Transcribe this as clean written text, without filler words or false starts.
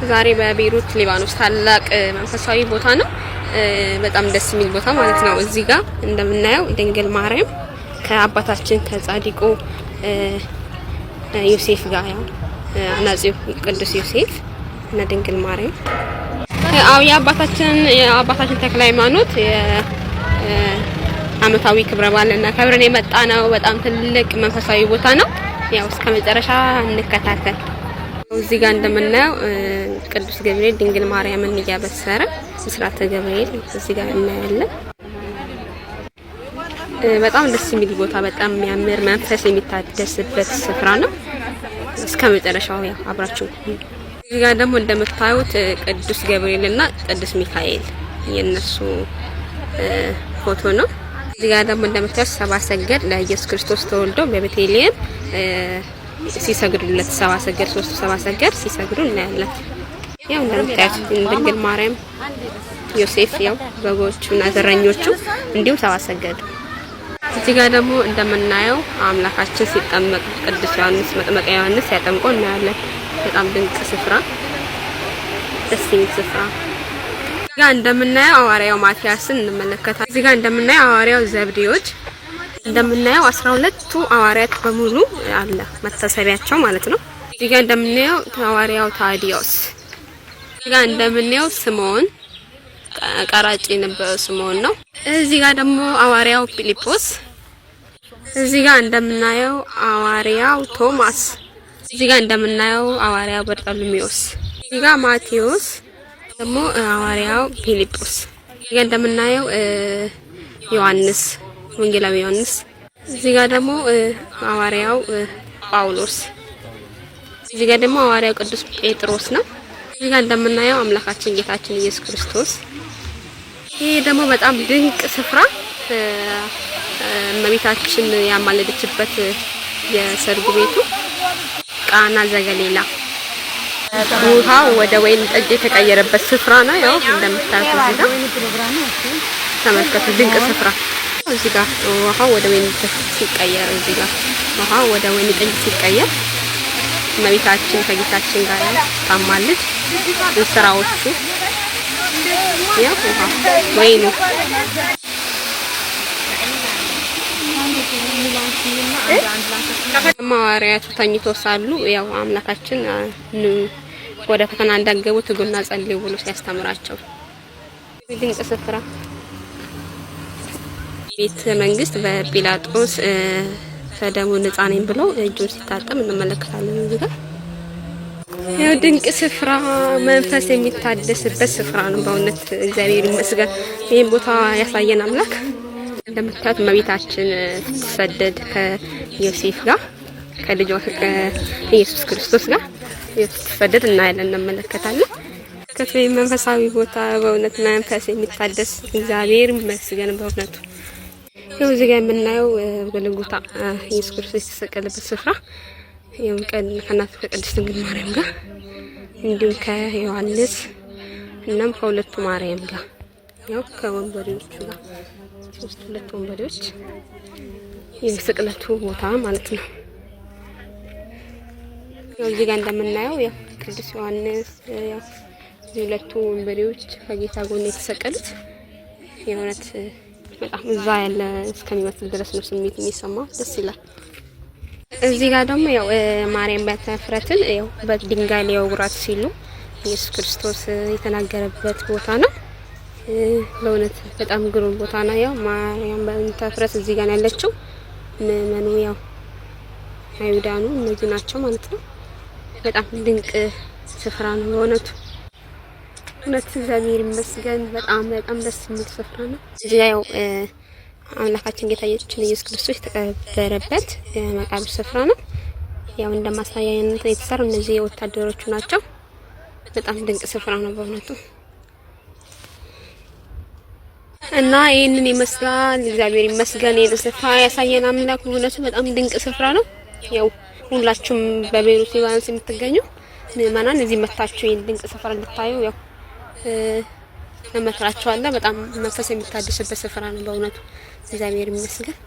ዛሬ በቤይሩት ሊባኖስ ታላቅ መንፈሳዊ ቦታ ነው። በጣም ደስ የሚል ቦታ ማለት ነው። እዚህ ጋር እንደምናየው ድንግል ማርያም ከአባታችን ከጻድቁ ዮሴፍ ጋር ያው አናጺው ቅዱስ ዮሴፍ እና ድንግል ማርያም ያው የአባታችን ተክለ ሃይማኖት አመታዊ ክብረ በዓል እና ከብረን የመጣ ነው። በጣም ትልቅ መንፈሳዊ ቦታ ነው። ያው እስከ መጨረሻ እንከታተል። እዚህ ጋር እንደምናየው ቅዱስ ገብርኤል ድንግል ማርያምን እያበሰረ ምስራተ ገብርኤል እዚህ ጋር እናያለን። በጣም ደስ የሚል ቦታ፣ በጣም የሚያምር መንፈስ የሚታደስበት ስፍራ ነው። እስከ መጨረሻው ያው አብራችሁ። እዚህ ጋር ደግሞ እንደምታዩት ቅዱስ ገብርኤል እና ቅዱስ ሚካኤል የነሱ ፎቶ ነው። እዚህ ጋር ደግሞ እንደምታዩት ሰብአ ሰገል ለኢየሱስ ክርስቶስ ተወልዶ በቤተልሔም ሲሰግዱለት ሶስቱ ሰብአ ሰገል ሲሰግዱ እናያለን። ያው እንደምታዩት ድንግል ማርያም ዮሴፍ ያው በጎቹና ዘረኞቹ እንዲሁም ሰብአ ሰገል። እዚህ ጋር ደግሞ እንደምናየው አምላካችን ሲጠመቅ ቅዱስ ዮሐንስ መጥምቀ ዮሐንስ ሲያጠምቆ እናያለን። በጣም ድንቅ ስፍራ፣ ደስ የሚል ስፍራ። እዚህ ጋር እንደምናየው ሐዋርያው ማቲያስን እንመለከታለን። እዚህ ጋር እንደምናየው ሐዋርያው ዘብዴዎስ እንደምናየው 12ቱ ሐዋርያት በሙሉ አለ መታሰቢያቸው ማለት ነው። እዚህ ጋር እንደምናየው ሐዋርያው ታዲዮስ፣ እዚህ ጋር እንደምናየው ስምዖን ቀራጭ የነበረው ስምዖን ነው። እዚህ ጋር ደግሞ ሐዋርያው ፊልጶስ፣ እዚህ ጋር እንደምናየው ሐዋርያው ቶማስ፣ እዚህ ጋር እንደምናየው ሐዋርያው በርጠሎሜዎስ፣ እዚህ ጋር ማቴዎስ ደግሞ ሐዋርያው ፊልጶስ፣ እዚህ ጋር እንደምናየው ዮሐንስ ወንጌላዊ ዮሐንስ፣ እዚህ ጋር ደግሞ ሐዋርያው ጳውሎስ፣ እዚህ ጋር ደግሞ ሐዋርያው ቅዱስ ጴጥሮስ ነው። እዚህ ጋር እንደምናየው አምላካችን ጌታችን ኢየሱስ ክርስቶስ። ይሄ ደግሞ በጣም ድንቅ ስፍራ እመቤታችን ያማለደችበት የሰርጉ ቤቱ ቃና ዘገሊላ ውሃ ወደ ወይን ጠጅ የተቀየረበት ስፍራ ነው። ያው እንደምታዩት እዚህ ጋር ተመልከቱ፣ ድንቅ ስፍራ። እዚህ ጋር ውሃ ወደ ወይን ጠጅ ሲቀየር፣ እዚህ ጋር ውሃ ወደ ወይን ጠጅ ሲቀየር እመቤታችን ከጌታችን ጋር ታማለች። ስራዎቹ ያው ውሃ ወይኑ ሐዋርያቱ ተኝቶ ሳሉ ያው አምላካችን ወደ ፈተና እንዳገቡ ትጉና ጸልዩ ብሎ ሲያስተምራቸው ድንቅ ስፍራ። ቤተ መንግስት በጲላጦስ ከደሙ ነፃ ነኝ ብሎ እጁን ሲታጠብ እንመለከታለን። እዚህ ጋር ያው ድንቅ ስፍራ፣ መንፈስ የሚታደስበት ስፍራ ነው። በእውነት እግዚአብሔር ይመስገን ይሄን ቦታ ያሳየን አምላክ። እንደምታዩት እመቤታችን ስትሰደድ ከዮሴፍ ጋር ከልጇ ከኢየሱስ ክርስቶስ ጋር ስትሰደድ እናያለን፣ እንመለከታለን። ከዚህ መንፈሳዊ ቦታ በእውነት መንፈስ የሚታደስ እግዚአብሔር ይመስገን በእውነቱ። ያው እዚህ ጋር የምናየው ጎልጎታ ኢየሱስ ክርስቶስ የተሰቀለበት ስፍራ ያው ከእናቱ ከቅድስት ድንግል ማርያም ጋር እንዲሁም ከዮሐንስ እናም ከሁለቱ ማርያም ጋር ያው ከወንበዴዎቹ ጋር ሁለት ወንበዴዎች የስቅለቱ ቦታ ማለት ነው። ያው እዚህ ጋር እንደምናየው ያው ቅዱስ ዮሐንስ ያው ሁለቱ ወንበዴዎች ከጌታ ጎን የተሰቀሉት የእውነት በጣም እዛ ያለ እስከሚመስል ድረስ ነው ስሜት የሚሰማው፣ ደስ ይላል። እዚህ ጋር ደግሞ ያው ማርያም በተፍረትን ያው በድንጋይ ሊወግሯት ሲሉ ኢየሱስ ክርስቶስ የተናገረበት ቦታ ነው። ለእውነት በጣም ግሩም ቦታ ነው። ያው ማርያም በተፍረት እዚህ ጋር ያለችው ምእመኑ ያው አይሁዳኑ እነዚህ ናቸው ማለት ነው። በጣም ድንቅ ስፍራ ነው በእውነቱ። እውነት እግዚአብሔር ይመስገን በጣም ደስ የሚል ስፍራ ነው። እዚህ ያው አምላካችን ጌታችን ኢየሱስ ክርስቶስ የተቀበረበት መቃብር ስፍራ ነው። ያው እንደማሳያነት የተሰሩ እነዚህ ወታደሮቹ ናቸው። በጣም ድንቅ ስፍራ ነው በእውነቱ እና ይሄንን ይመስላል። እግዚአብሔር ይመስገን ይሄን ስፍራ ያሳየን አምላክ በእውነቱ በጣም ድንቅ ስፍራ ነው። ያው ሁላችሁም በቤይሩት ሊባኖስ የምትገኙ ምእመናን እዚህ መታችሁ ይሄን ድንቅ ስፍራ እንድታዩ ያው እመክራችኋለሁ። በጣም መንፈስ የሚታደስበት ስፍራ ነው በእውነቱ እግዚአብሔር ይመስገን።